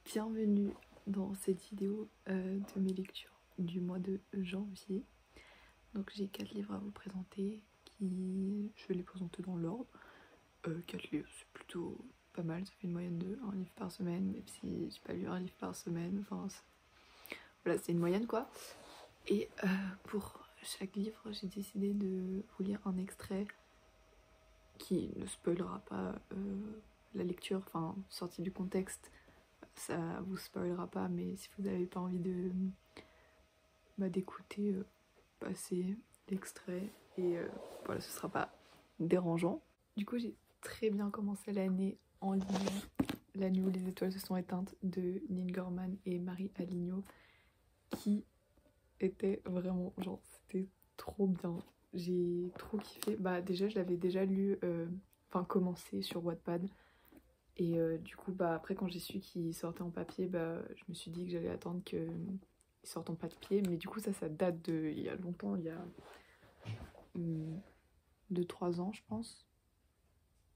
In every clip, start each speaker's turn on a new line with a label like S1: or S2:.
S1: Bienvenue dans cette vidéo de mes lectures du mois de janvier. Donc j'ai 4 livres à vous présenter, je vais les présenter dans l'ordre. 4 livres, c'est plutôt pas mal, ça fait une moyenne de 1 livre par semaine, même si j'ai pas lu un livre par semaine, enfin voilà, c'est une moyenne quoi. Et pour chaque livre, j'ai décidé de vous lire un extrait qui ne spoilera pas la lecture, enfin sorti du contexte. Ça vous spoilera pas, mais si vous n'avez pas envie de d'écouter passer l'extrait, et voilà, ce sera pas dérangeant. Du coup j'ai très bien commencé l'année en lisant La nuit où les étoiles se sont éteintes de Neil Gaiman et Marie Aligno, qui était vraiment genre c'était trop bien, j'ai trop kiffé. Déjà je l'avais déjà lu, enfin commencé sur Wattpad. Et du coup, après, quand j'ai su qu'il sortait en papier, je me suis dit que j'allais attendre qu'il sorte en papier. Mais du coup, ça date de il y a longtemps, il y a 2-3 ans, je pense.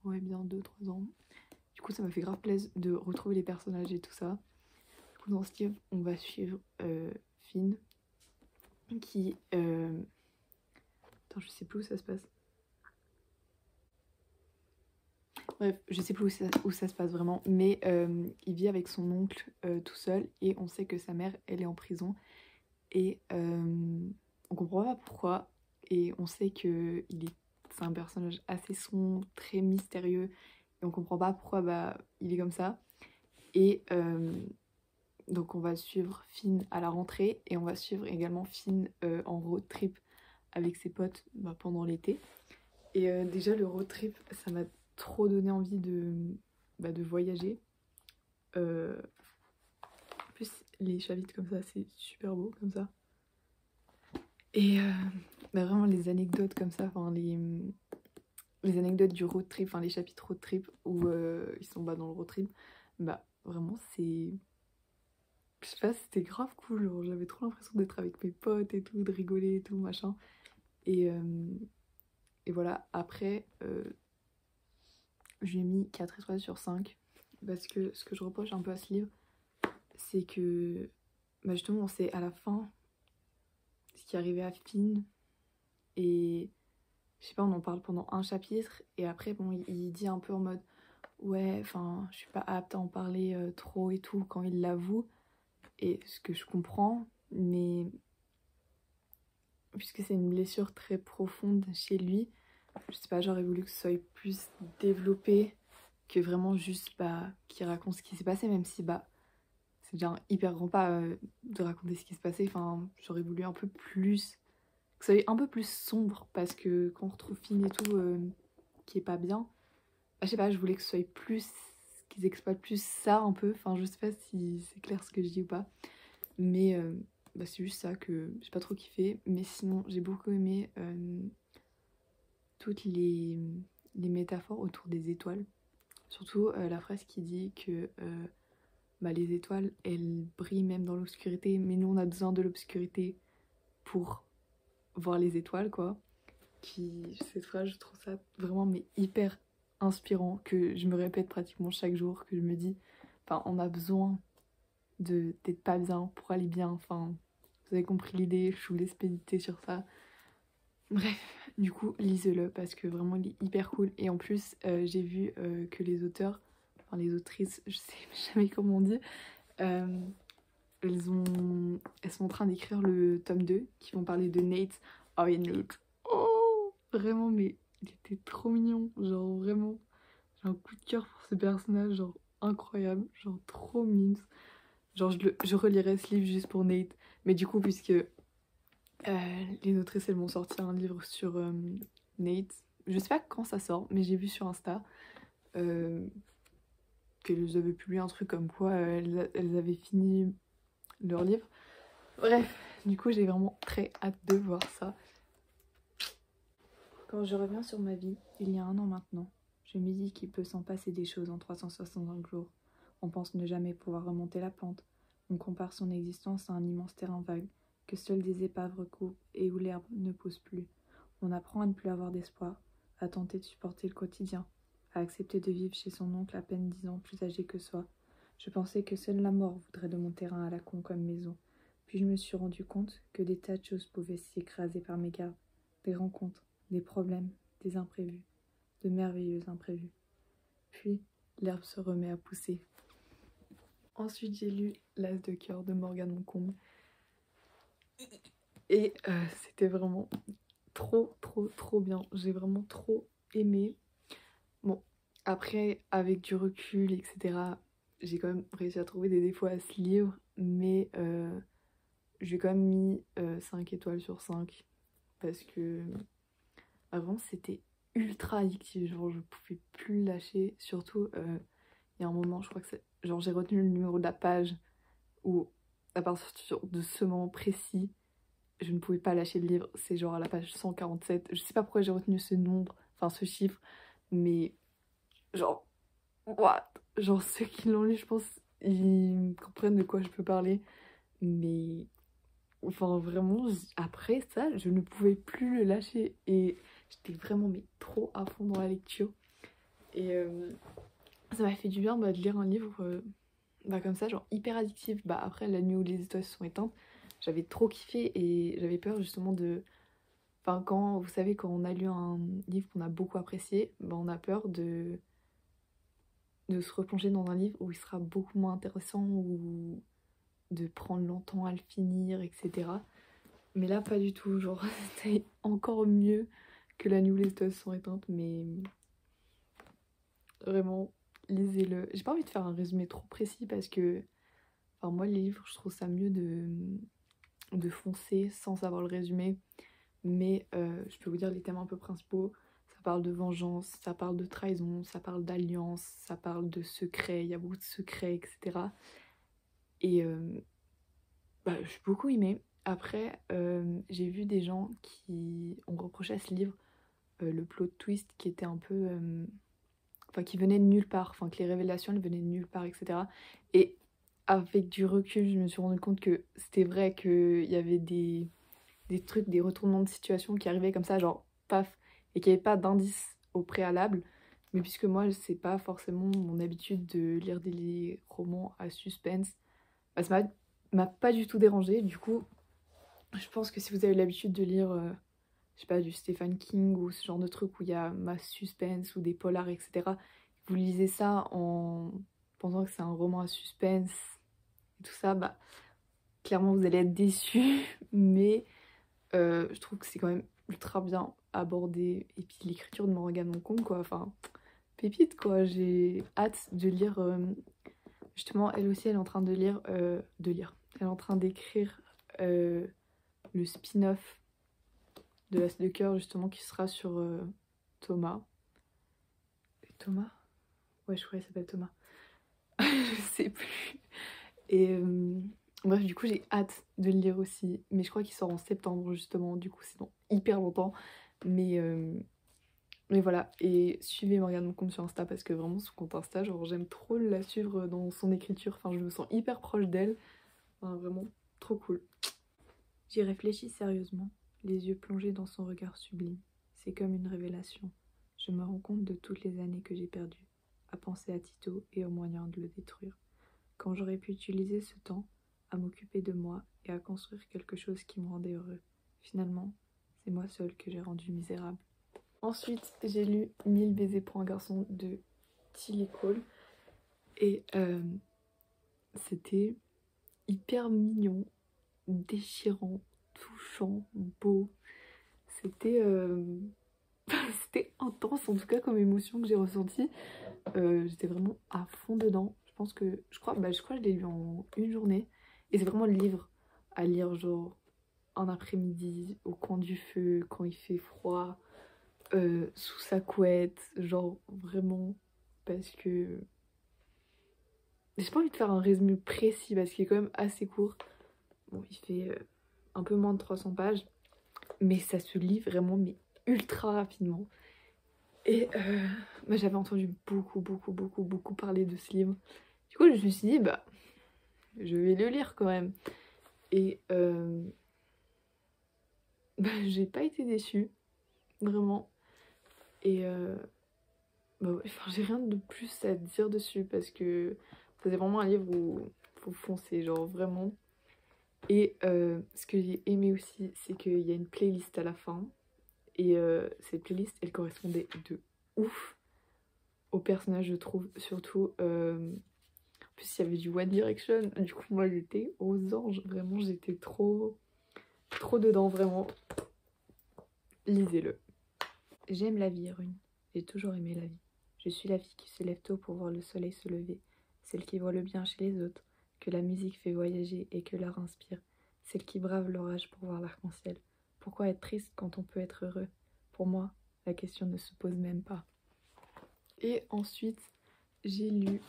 S1: Ouais, bien 2-3 ans. Du coup, ça m'a fait grave plaisir de retrouver les personnages et tout ça. Du coup, dans ce livre, on va suivre Finn, qui... Attends, je sais plus où ça se passe. Bref, je sais plus où ça se passe vraiment, mais il vit avec son oncle tout seul, et on sait que sa mère, elle est en prison, et on comprend pas pourquoi, et on sait que c'est un personnage assez sombre, très mystérieux, et on comprend pas pourquoi il est comme ça. Et donc on va suivre Finn à la rentrée, et on va suivre également Finn en road trip avec ses potes pendant l'été. Et déjà le road trip, ça m'a trop donné envie de voyager. En plus les chapitres comme ça, c'est super beau comme ça. Et vraiment les anecdotes comme ça, enfin les anecdotes du road trip, enfin les chapitres road trip où ils sont dans le road trip, vraiment c'est... Je sais pas, c'était grave cool, j'avais trop l'impression d'être avec mes potes et tout, de rigoler et tout machin. Et voilà, après j'ai mis 4 étoiles sur 5, parce que ce que je reproche un peu à ce livre, c'est que justement on sait à la fin ce qui est arrivé à Finn, et je sais pas, on en parle pendant un chapitre, et après bon il dit un peu en mode ouais, enfin je suis pas apte à en parler trop et tout quand il l'avoue, et ce que je comprends, mais puisque c'est une blessure très profonde chez lui, je sais pas, j'aurais voulu que ce soit plus développé que vraiment juste qu'il raconte ce qui s'est passé, même si c'est déjà hyper grand pas de raconter ce qui se passait. Enfin, j'aurais voulu un peu plus, que ça soit un peu plus sombre, parce que quand on retrouve Finn et tout qui est pas bien, je sais pas, je voulais que ce soit plus, qu'ils exploitent plus ça un peu. Enfin, je sais pas si c'est clair ce que je dis ou pas, mais c'est juste ça que j'ai pas trop kiffé. Mais sinon j'ai beaucoup aimé toutes les métaphores autour des étoiles, surtout la phrase qui dit que les étoiles elles brillent même dans l'obscurité, mais nous on a besoin de l'obscurité pour voir les étoiles quoi. Cette phrase, je trouve ça vraiment hyper inspirant, que je me répète pratiquement chaque jour, que je me dis on a besoin d'être pas bien pour aller bien. Enfin, vous avez compris l'idée, je vous laisse méditer sur ça. Bref, du coup lisez-le, parce que vraiment il est hyper cool. Et en plus j'ai vu que les auteurs, enfin les autrices, je sais jamais comment on dit, elles sont en train d'écrire le tome 2 qui vont parler de Nate. Oh et Nate, oh vraiment, mais il était trop mignon, genre vraiment j'ai un coup de cœur pour ce personnage, genre incroyable, genre trop mimes. Genre je relirais ce livre juste pour Nate. Mais du coup, puisque les autrices elles vont sortir un livre sur Nate, je sais pas quand ça sort, mais j'ai vu sur Insta qu'elles avaient publié un truc comme quoi elles avaient fini leur livre. Bref, du coup j'ai vraiment très hâte de voir ça. Quand je reviens sur ma vie, il y a 1 an maintenant, je me dis qu'il peut s'en passer des choses en 365 jours. On pense ne jamais pouvoir remonter la pente. On compare son existence à un immense terrain vague que seules des épaves recouvrent et où l'herbe ne pousse plus. On apprend à ne plus avoir d'espoir, à tenter de supporter le quotidien, à accepter de vivre chez son oncle à peine 10 ans plus âgé que soi. Je pensais que seule la mort voudrait de mon terrain à la con comme maison. Puis je me suis rendu compte que des tas de choses pouvaient s'y écraser par mégarde. Des rencontres, des problèmes, des imprévus, de merveilleux imprévus. Puis l'herbe se remet à pousser. Ensuite j'ai lu L'As de cœur de Morgane Moncombe. Et c'était vraiment trop bien. J'ai vraiment trop aimé. Bon, après, avec du recul, etc., j'ai quand même réussi à trouver des défauts à ce livre, mais j'ai quand même mis 5 étoiles sur 5 parce que avant c'était ultra addictif, genre je pouvais plus le lâcher. Surtout, il y a un moment, je crois que c'est genre j'ai retenu le numéro de la page où à partir de ce moment précis, je ne pouvais pas lâcher le livre. C'est genre à la page 147. Je sais pas pourquoi j'ai retenu ce nombre, enfin ce chiffre, mais genre, what? Genre ceux qui l'ont lu, je pense, ils comprennent de quoi je peux parler. Mais enfin vraiment, après ça, je ne pouvais plus le lâcher. Et j'étais vraiment mais trop à fond dans la lecture. Et ça m'a fait du bien de lire un livre comme ça, genre hyper addictif. Bah après, La nuit où les étoiles se sont éteintes, j'avais trop kiffé et j'avais peur justement de... Enfin, quand, vous savez, quand on a lu un livre qu'on a beaucoup apprécié, bah, on a peur de se replonger dans un livre où il sera beaucoup moins intéressant ou de prendre longtemps à le finir, etc. Mais là, pas du tout. Genre, c'était encore mieux que La nuit où les étoiles se sont éteintes, mais vraiment, lisez-le. J'ai pas envie de faire un résumé trop précis parce que, enfin, moi, les livres, je trouve ça mieux de foncer sans savoir le résumé. Mais je peux vous dire les thèmes un peu principaux. Ça parle de vengeance, ça parle de trahison, ça parle d'alliance, ça parle de secrets, il y a beaucoup de secrets, etc. Et j'ai beaucoup aimé. Après, j'ai vu des gens qui ont reproché à ce livre le plot twist qui était un peu... Enfin, qui venait de nulle part, enfin que les révélations elles venaient de nulle part, etc. Et avec du recul, je me suis rendu compte que c'était vrai qu'il y avait des trucs, des retournements de situation qui arrivaient comme ça, genre paf, et qu'il n'y avait pas d'indice au préalable. Mais puisque moi, c'est pas forcément mon habitude de lire des romans à suspense, bah, ça m'a pas du tout dérangé. Du coup, je pense que si vous avez l'habitude de lire, je sais pas, du Stephen King ou ce genre de truc où il y a masse suspense ou des polars, etc., vous lisez ça en pensant que c'est un roman à suspense et tout ça, bah clairement vous allez être déçus, mais je trouve que c'est quand même ultra bien abordé. Et puis l'écriture de Morgane Moncombe, quoi, enfin, pépite, quoi. J'ai hâte de lire. Justement, elle aussi, elle est en train de lire. Elle est en train d'écrire le spin-off de L'As de cœur, justement, qui sera sur Thomas. Thomas? Ouais, je crois qu'il s'appelle Thomas. Je sais plus. Et bref, du coup, j'ai hâte de le lire aussi. Mais je crois qu'il sort en septembre, justement. Du coup, c'est dans hyper longtemps. Mais voilà. Et suivez Morgane Moncombe sur Insta parce que vraiment, son compte Insta, genre, j'aime trop la suivre dans son écriture. Enfin, je me sens hyper proche d'elle. Enfin, vraiment, trop cool. J'y réfléchis sérieusement, les yeux plongés dans son regard sublime. C'est comme une révélation. Je me rends compte de toutes les années que j'ai perdues, à penser à Tito et aux moyens de le détruire. Quand j'aurais pu utiliser ce temps à m'occuper de moi et à construire quelque chose qui me rendait heureux. Finalement, c'est moi seule que j'ai rendu misérable. Ensuite, j'ai lu 1000 baisers pour un garçon de Tilly Cole. Et c'était hyper mignon, déchirant, touchant, beau. C'était c'était intense en tout cas comme émotion que j'ai ressentie. J'étais vraiment à fond dedans. Je crois que je l'ai lu en une journée. Et c'est vraiment le livre à lire genre un après-midi au coin du feu quand il fait froid, sous sa couette, genre vraiment parce que j'ai pas envie de faire un résumé précis parce qu'il est quand même assez court. Bon, il fait un peu moins de 300 pages, mais ça se lit vraiment mais ultra rapidement. Et j'avais entendu beaucoup parler de ce livre. Du coup, je me suis dit, bah, je vais le lire quand même. Et j'ai pas été déçue, vraiment. Et ouais, enfin, j'ai rien de plus à dire dessus parce que c'est vraiment un livre où faut foncer, genre vraiment. Et ce que j'ai aimé aussi, c'est qu'il y a une playlist à la fin. Et cette playlist, elle correspondait de ouf au personnage, je trouve. Surtout, en plus, il y avait du One Direction. Du coup, moi, j'étais aux anges. Vraiment, j'étais trop dedans, vraiment. Lisez-le. J'aime la vie, Rune. J'ai toujours aimé la vie. Je suis la fille qui se lève tôt pour voir le soleil se lever. Celle qui voit le bien chez les autres, que la musique fait voyager et que l'art inspire. Celle qui brave l'orage pour voir l'arc-en-ciel. Pourquoi être triste quand on peut être heureux? Pour moi, la question ne se pose même pas. Et ensuite, j'ai lu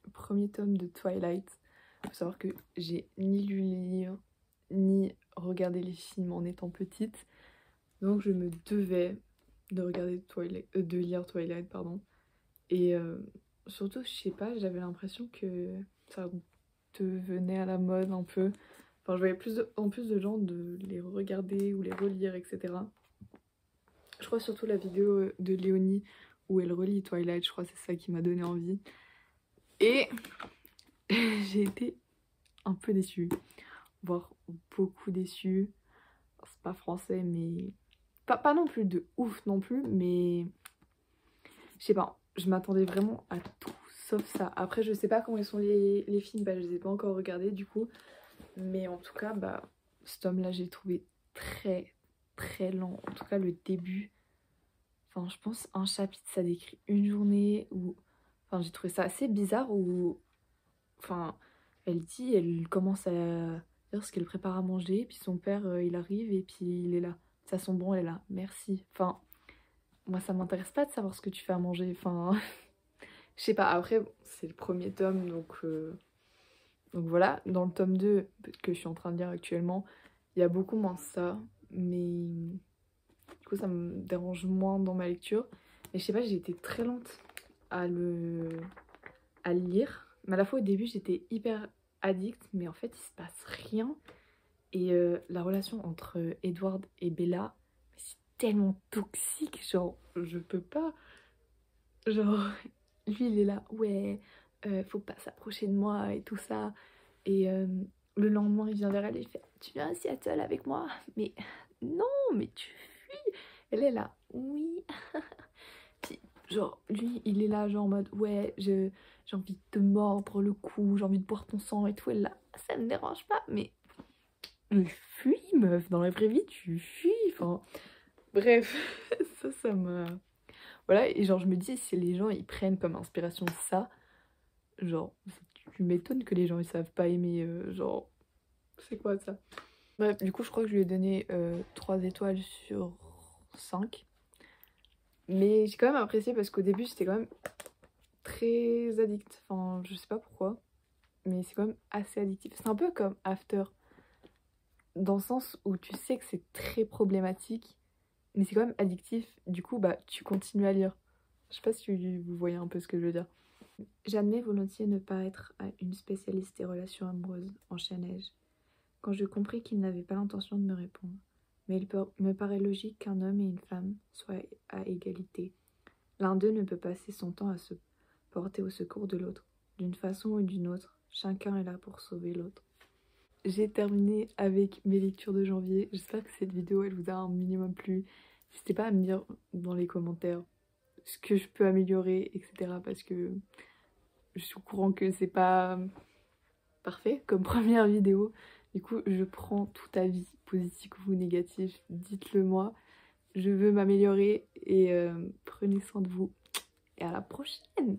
S1: le premier tome de Twilight. Il faut savoir que j'ai ni lu les livres, ni regardé les films en étant petite. Donc je me devais de regarder de lire Twilight, pardon. Et surtout, je sais pas, j'avais l'impression que ça devenait à la mode un peu. Enfin, je voyais en plus de gens de les regarder ou les relire, etc. Je crois surtout la vidéo de Léonie où elle relit Twilight, je crois que c'est ça qui m'a donné envie. Et j'ai été un peu déçue, voire beaucoup déçue. C'est pas français, mais... Pas non plus de ouf non plus, mais... Je sais pas, je m'attendais vraiment à tout, sauf ça. Après, je sais pas comment ils sont les films, bah je les ai pas encore regardés du coup. Mais en tout cas, bah, ce tome-là, j'ai trouvé très lent. En tout cas, le début... Enfin, je pense un chapitre, ça décrit une journée où... Enfin, j'ai trouvé ça assez bizarre où... Enfin, elle commence à dire ce qu'elle prépare à manger, puis son père, il arrive et puis il est là. Ça sent bon, elle est là. Merci. Enfin, moi, ça m'intéresse pas de savoir ce que tu fais à manger. Enfin, je sais pas. Après, c'est le premier tome, donc voilà. Dans le tome 2, que je suis en train de lire actuellement, il y a beaucoup moins ça. Mais du coup, ça me dérange moins dans ma lecture. Mais je sais pas, j'ai été très lente à le lire. Mais à la fois, au début, j'étais hyper addict, mais en fait, il se passe rien. Et la relation entre Edward et Bella, c'est tellement toxique, genre, je peux pas. Genre, lui, il est là, ouais, faut pas s'approcher de moi et tout ça. Et le lendemain, il vient vers elle et il fait, tu viens à Seattle avec moi? Mais non, mais tu fuis. Elle est là, oui. Puis, genre, lui, il est là, genre en mode, ouais, j'ai envie de te mordre le cou, j'ai envie de boire ton sang et tout. Elle est là, ça me dérange pas, mais fuis, meuf, dans la vraie vie, tu fuis. Enfin, bref, ça m'a... Voilà, et genre, je me dis, si les gens, ils prennent comme inspiration ça, genre, tu m'étonnes que les gens, ils savent pas aimer, genre, c'est quoi ça? Bref, du coup, je crois que je lui ai donné 3 étoiles sur 5. Mais j'ai quand même apprécié parce qu'au début, j'étais quand même très addict. Enfin, je sais pas pourquoi, mais c'est quand même assez addictif. C'est un peu comme After, dans le sens où tu sais que c'est très problématique, mais c'est quand même addictif. Du coup, bah, tu continues à lire. Je sais pas si vous voyez un peu ce que je veux dire. J'admets volontiers ne pas être une spécialiste des relations amoureuses, enchaînai-je, quand je compris qu'il n'avait pas l'intention de me répondre. Mais il me paraît logique qu'un homme et une femme soient à égalité. L'un d'eux ne peut passer son temps à se porter au secours de l'autre. D'une façon ou d'une autre, chacun est là pour sauver l'autre. J'ai terminé avec mes lectures de janvier. J'espère que cette vidéo, elle vous a un minimum plu. N'hésitez pas à me dire dans les commentaires ce que je peux améliorer, etc. Parce que je suis au courant que c'est pas parfait comme première vidéo. Du coup, je prends tout avis, positif ou négatif. Dites-le moi. Je veux m'améliorer et prenez soin de vous. Et à la prochaine!